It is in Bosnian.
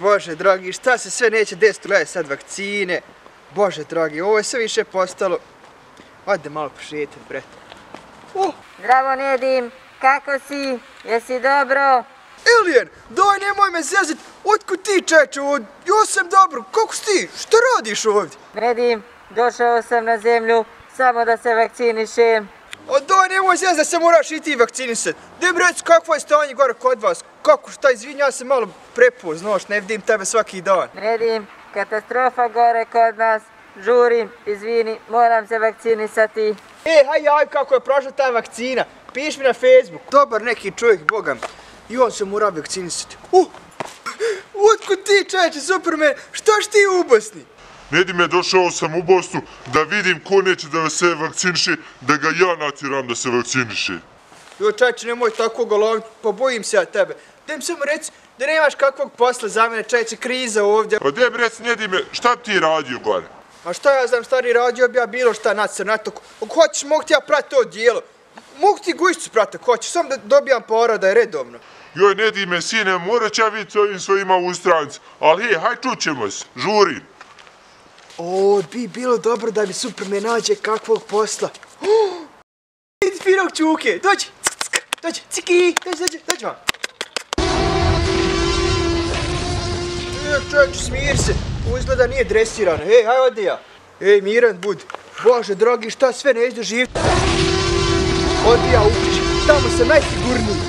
Bože dragi, šta se sve neće desiti, gledaj sad vakcine. Bože dragi, ovo je sve više postalo. Ode malo pošetat, bre. Zdravo Nedim, kako si? Jesi dobro? Elijen, daj nemoj me zezat, otkud ti čeče ovdje? Ja sam dobro, kako si ti? Šta radiš ovdje? Nedim, došao sam na zemlju samo da se vakcinišem. A daj nemoj zezat da se moraš i ti vakcinisat. Daj mi reci kakvo je stanje gore kod vas? Kako šta, izvini, ja sam malo prepo, znaš, ne vidim tebe svaki dan. Nedim, katastrofa gore kod nas. Žurim, izvini, moram se vakcinisati. Haj, kako je prošla ta vakcina? Piš mi na Facebook. Dobar neki čovjek, boga mi. I on se mora vakcinisati. Otkud ti čeče, Superman? Štaš ti u Bosni? Nedime, došao sam u Bosnu da vidim ko neće da se vakciniše, da ga ja natjeram da se vakciniše. Jo čeče, nemoj tako goloviti, pa bojim se ja tebe. Daj mi samo reci da nemaš kakvog posla za mene, čeče, kriza ovdje. Pa daj mi reci, Nedime, šta bi ti radio gore? A šta ja znam, stari, radio bi ja bilo šta na crnato. Ako hoćeš, mogu ti ja prati to dijelo. Mogu ti Gujicu prati, ako hoćeš, samo da dobijam pora da je redovno. Joj, Nedime, sine, morat ću ja vidjeti s ovim svojima u stranci, ali haj, čućemo se, žurim. Bi bilo dobro da mi Superman nađe kakvog posla. Vidi finog čuke, dođi, dođi, ciki, dođi vam. Čovječ, smir se, ovo izgleda nije dresirano, haj odi ja. Miran budi, Bože dragi, šta sve ne izdeš živjeti. Odi ja u kući, tamo sam najsigurniji.